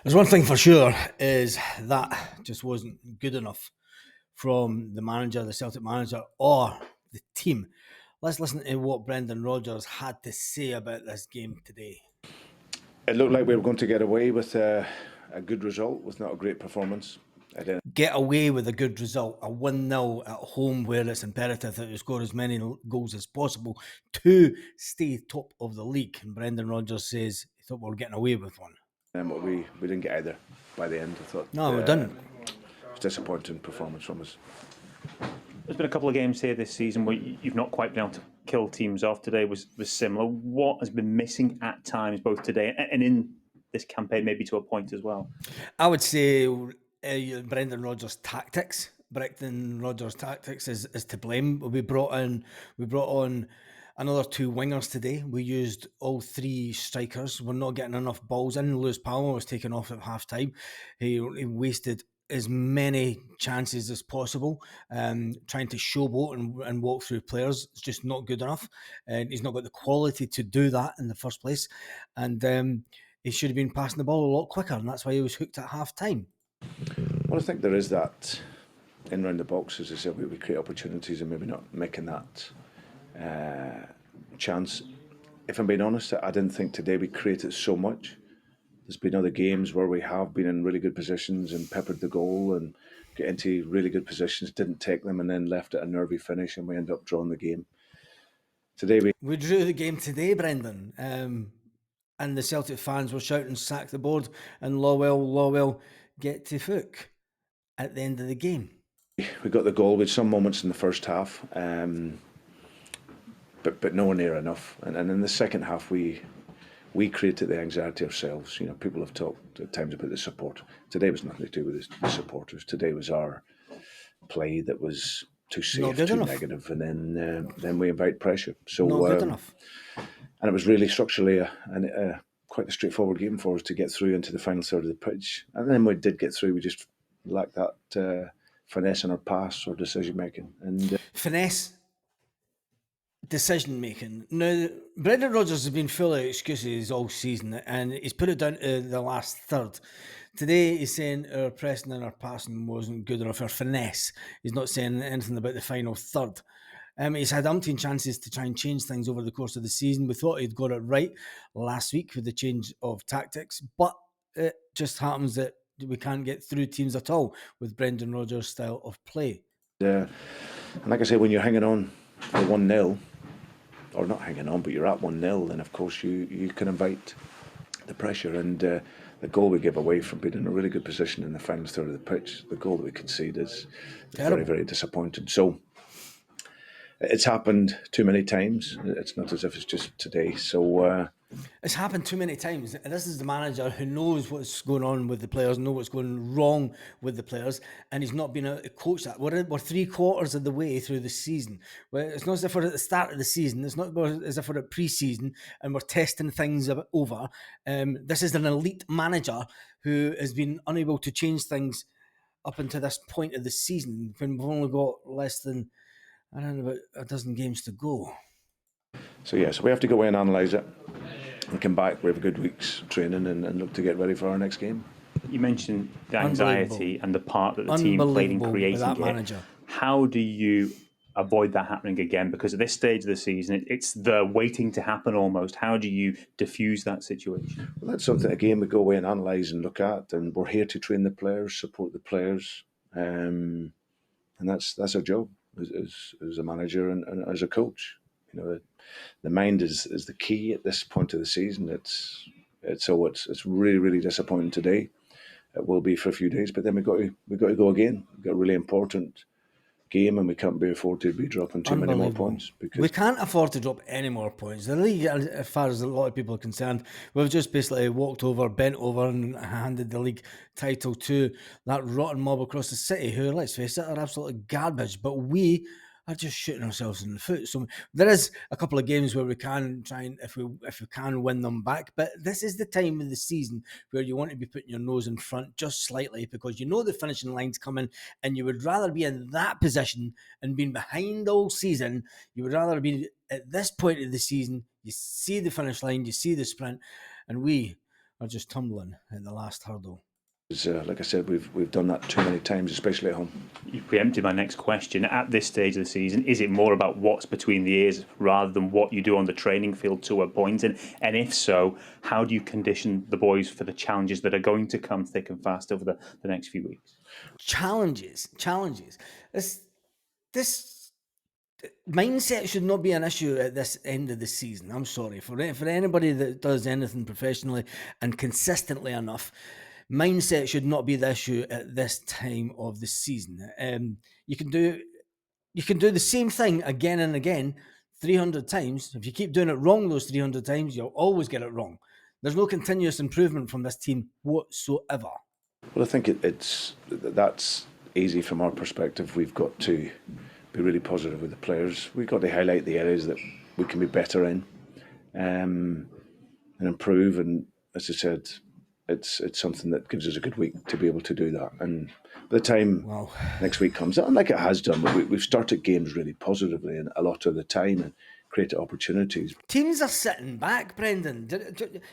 There's one thing for sure is that just wasn't good enough from the manager, the Celtic manager, or the team. Let's listen to what Brendan Rodgers had to say about this game today. It looked like we were going to get away with a good result, with not a great performance. Get away with a good result, a 1-0 at home where it's imperative that we score as many goals as possible to stay top of the league. And Brendan Rodgers says he thought we were getting away with one. But we didn't get either by the end. I thought No, we didn't. it was a disappointing performance from us. There's been a couple of games here this season where you've not quite been able to kill teams off. Today was similar. What has been missing at times, both today and in this campaign, maybe to a point as well? I would say Brendan Rodgers' tactics. Brendan Rodgers' tactics is to blame. We brought on another two wingers today. We used all three strikers. We're not getting enough balls in. Lewis Palmer was taken off at half time. He wasted as many chances as possible, trying to showboat and walk through players. It's just not good enough. And he's not got the quality to do that in the first place. And he should have been passing the ball a lot quicker, and that's why he was hooked at half time. Well, I think there is that in round the box, as I said, we create opportunities and maybe not making that chance. If I'm being honest, I didn't think today we created so much. There's been other games where we have been in really good positions and peppered the goal and get into really good positions, didn't take them, and then left at a nervy finish, and we end up drawing the game. Today we drew the game today, Brendan, and the Celtic fans were shouting "sack the board" and Lawwell, get to Fook at the end of the game. We got the goal with some moments in the first half, but nowhere near enough. And in the second half, we created the anxiety ourselves. You know, people have talked at times about the support. Today was nothing to do with the supporters. Today was our play that was too safe, too negative, and then we invite pressure. So not good enough. And it was really structurally quite a straightforward game for us to get through into the final third of the pitch. And then we did get through. We just lacked that finesse in our pass or decision making. And finesse. Decision making. Now, Brendan Rodgers has been full of excuses all season, and he's put it down to the last third. Today, he's saying our pressing and our passing wasn't good enough. Our finesse. He's not saying anything about the final third. He's had umpteen chances to try and change things over the course of the season. We thought he'd got it right last week with the change of tactics, but it just happens that we can't get through teams at all with Brendan Rodgers' style of play. And like I say, when you're hanging on for 1-0, or not hanging on, but you're at 1-0, then of course you can invite the pressure. And the goal we give away from being in a really good position in the final third of the pitch, the goal that we concede is very, very disappointing. So it's happened too many times. It's not as if it's just today. So it's happened too many times. This is the manager who knows what's going on with the players, knows what's going wrong with the players, and he's not been able to coach that. We're 3/4 of the way through the season. It's not as if we're at the start of the season. It's not as if we're at pre-season and we're testing things over. This is an elite manager who has been unable to change things up until this point of the season when we've only got less than, I don't know, about a dozen games to go. So we have to go away and analyse it and come back. We have a good week's training and look to get ready for our next game. You mentioned the anxiety and the part that the team played in creating that manager. How do you avoid that happening again? Because at this stage of the season, it's the waiting to happen almost. How do you diffuse that situation? Well, that's something, again, we go away and analyse and look at, and we're here to train the players, support the players, and that's our job as a manager and as a coach. You know, the mind is the key at this point of the season. It's really, really disappointing today. It will be for a few days, but then we've got to go again. We've got a really important game, and we can't afford to be dropping too many more points. Because we can't afford to drop any more points. The league, as far as a lot of people are concerned, we've just basically bent over and handed the league title to that rotten mob across the city who, let's face it, are absolutely garbage. But we are just shooting ourselves in the foot. So there is a couple of games where we can try and, if we can, win them back. But this is the time of the season where you want to be putting your nose in front just slightly, because you know the finishing line's coming, and you would rather be in that position and being behind all season. You would rather be at this point of the season. You see the finish line, you see the sprint, and we just tumbling at the last hurdle. Like I said, we've done that too many times, especially at home. You preempted my next question. At this stage of the season, is it more about what's between the ears rather than what you do on the training field to a point? And if so, how do you condition the boys for the challenges that are going to come thick and fast over the next few weeks? Challenges. This mindset should not be an issue at this end of the season. I'm sorry. For anybody that does anything professionally and consistently enough, mindset should not be the issue at this time of the season. You can do the same thing again and again 300 times. If you keep doing it wrong those 300 times, you'll always get it wrong. There's no continuous improvement from this team whatsoever. Well, I think that's easy from our perspective. We've got to be really positive with the players. We've got to highlight the areas that we can be better in and improve. And as I said, it's something that gives us a good week to be able to do that. And by the time next week comes, and like it has done, we've started games really positively and a lot of the time and created opportunities. Teams are sitting back, Brendan.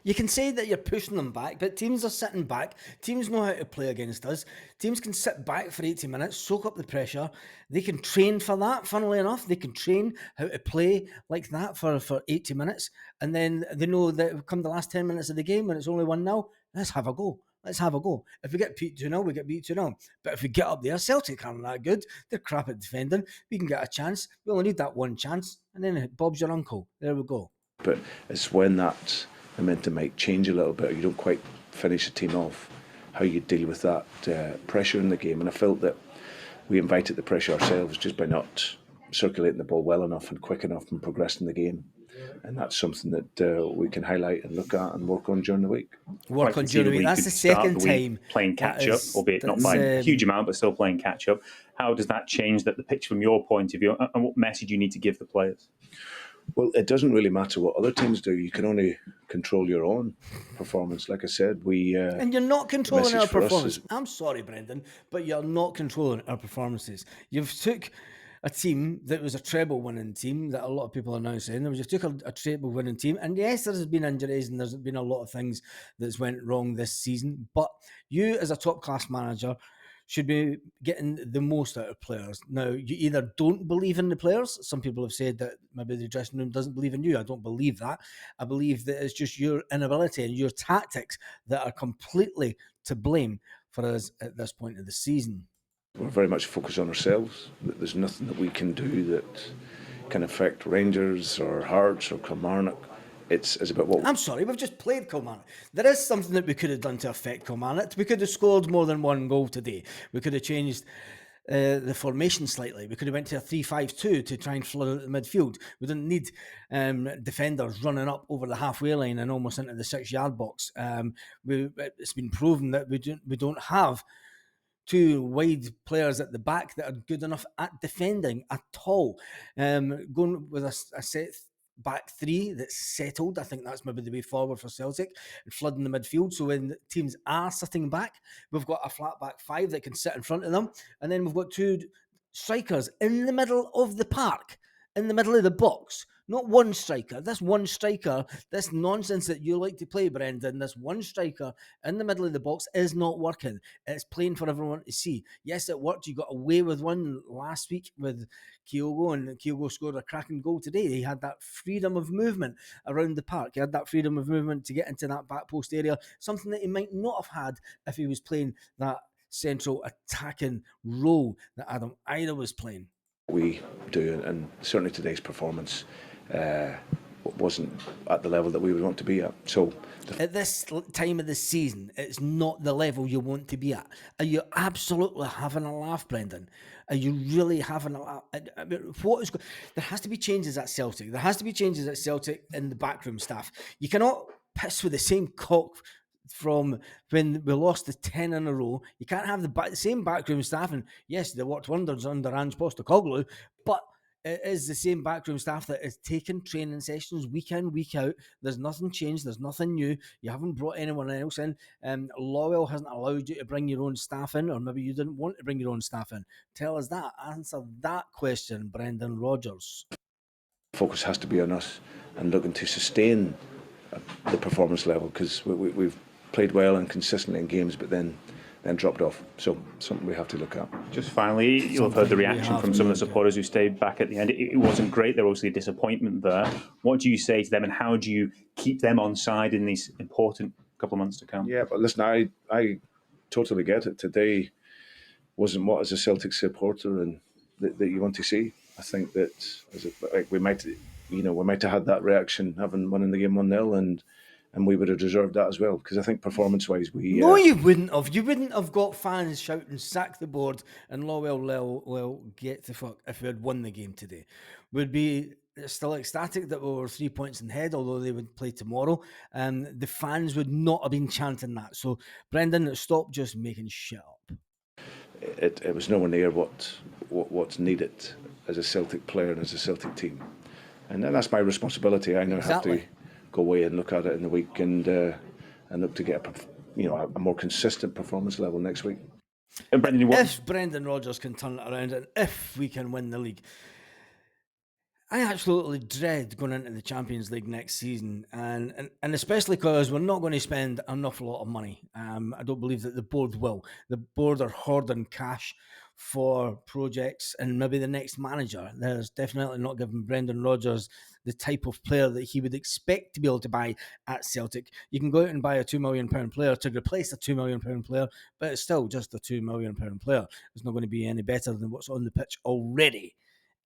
You can say that you're pushing them back, but teams are sitting back. Teams know how to play against us. Teams can sit back for 80 minutes, soak up the pressure. They can train for that, funnily enough. They can train how to play like that for 80 minutes. And then they know that come the last 10 minutes of the game when it's only 1-0, let's have a go. Let's have a go. If we get beat 2-0, we get beat 2-0. But if we get up there, Celtic aren't that good. They're crap at defending. We can get a chance. We only need that one chance. And then Bob's your uncle. There we go. But it's when that momentum might change a little bit, or you don't quite finish a team off, how you deal with that pressure in the game. And I felt that we invited the pressure ourselves just by not circulating the ball well enough and quick enough and progressing the game. And that's something that we can highlight and look at and work on during the week. Work on during the week. That's the second time. Playing catch-up, albeit not by a huge amount, but still playing catch-up. How does that change the pitch from your point of view, and what message you need to give the players? Well, it doesn't really matter what other teams do. You can only control your own performance. Like I said, and you're not controlling our performance. I'm sorry, Brendan, but you're not controlling our performances. You've took a team that was a treble-winning team that a lot of people are now saying. You took a treble-winning team, and yes, there's been injuries and there's been a lot of things that's went wrong this season, but you as a top-class manager should be getting the most out of players. Now, you either don't believe in the players. Some people have said that maybe the dressing room doesn't believe in you. I don't believe that. I believe that it's just your inability and your tactics that are completely to blame for us at this point of the season. We're very much focused on ourselves. There's nothing that we can do that can affect Rangers or Hearts or Kilmarnock. It's about what... I'm sorry, we've just played Kilmarnock. There is something that we could have done to affect Kilmarnock. We could have scored more than one goal today. We could have changed the formation slightly. We could have went to a 3-5-2 to try and flood out the midfield. We didn't need defenders running up over the halfway line and almost into the 6-yard box. It's been proven that we don't have two wide players at the back that are good enough at defending at all. Going with a set back three that's settled, I think that's maybe the way forward for Celtic, and flooding the midfield. So when teams are sitting back, we've got a flat back five that can sit in front of them. And then we've got two strikers in the middle of the park, in the middle of the box. Not one striker. This one striker, this nonsense that you like to play, Brendan, this one striker in the middle of the box is not working. It's plain for everyone to see. Yes, it worked. You got away with one last week with Kyogo, and Kyogo scored a cracking goal today. He had that freedom of movement around the park. He had that freedom of movement to get into that back post area, something that he might not have had if he was playing that central attacking role that Adam Ida was playing. We do, and certainly today's performance wasn't at the level that we would want to be at. So at this time of the season, it's not the level you want to be at. Are you absolutely having a laugh, Brendan? Are you really having a laugh? I mean, there has to be changes at Celtic. There has to be changes at Celtic in the backroom staff. You cannot piss with the same cock from when we lost the 10 in a row. You can't have the same backroom staff, and yes, they worked wonders under Ange Postecoglou, but it is the same backroom staff that is taking training sessions week in, week out. There's nothing changed. There's nothing new. You haven't brought anyone else in. Lowell hasn't allowed you to bring your own staff in, or maybe you didn't want to bring your own staff in. Tell us that. Answer that question, Brendan Rodgers. Focus has to be on us and looking to sustain the performance level, because we've played well and consistently in games, but then dropped off. So something we have to look at. Just finally, you'll have heard the Something we reaction have from to some of the look at. supporters who stayed back at the end. It wasn't great. There was obviously a disappointment there. What do you say to them, and how do you keep them on side in these important couple of months to come? Yeah, but listen, I totally get it. Today wasn't what, as a Celtic supporter, and that you want to see. I think that we might have had that reaction having won in the game 1-0, and we would have deserved that as well, because I think performance-wise No, you wouldn't have. You wouldn't have got fans shouting "sack the board" and well, get the fuck" if we had won the game today. We'd be still ecstatic that we were 3 points in head, although they would play tomorrow. The fans would not have been chanting that. So, Brendan, stop just making shit up. It was nowhere near what's needed as a Celtic player and as a Celtic team, and then that's my responsibility. I now have to go away and look at it in the week and look to get a more consistent performance level next week. And Brendan, if Brendan Rodgers can turn it around and if we can win the league, I absolutely dread going into the Champions League next season, and especially because we're not going to spend an awful lot of money. I don't believe that the board will. The board are hoarding cash for projects and maybe the next manager. There's definitely not giving Brendan Rodgers the type of player that he would expect to be able to buy at Celtic. You can go out and buy a £2 million player to replace a £2 million player, but it's still just a £2 million player. It's not going to be any better than what's on the pitch already.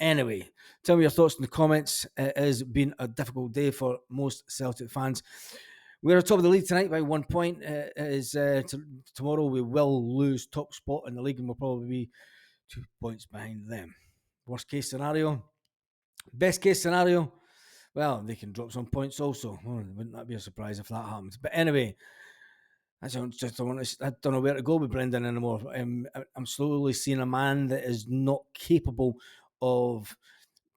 Anyway, tell me your thoughts in the comments. It has been a difficult day for most Celtic fans. We're at the top of the league tonight by 1 point. Tomorrow we will lose top spot in the league and we'll probably be 2 points behind them. Worst case scenario. Best case scenario. Well, they can drop some points also. Wouldn't that be a surprise if that happens? But anyway, I don't know where to go with Brendan anymore. I'm slowly seeing a man that is not capable of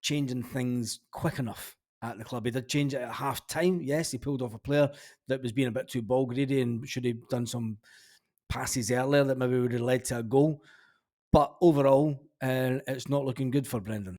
changing things quick enough at the club. He did change it at half time. Yes, he pulled off a player that was being a bit too ball greedy and should have done some passes earlier that maybe would have led to a goal. But overall, it's not looking good for Brendan.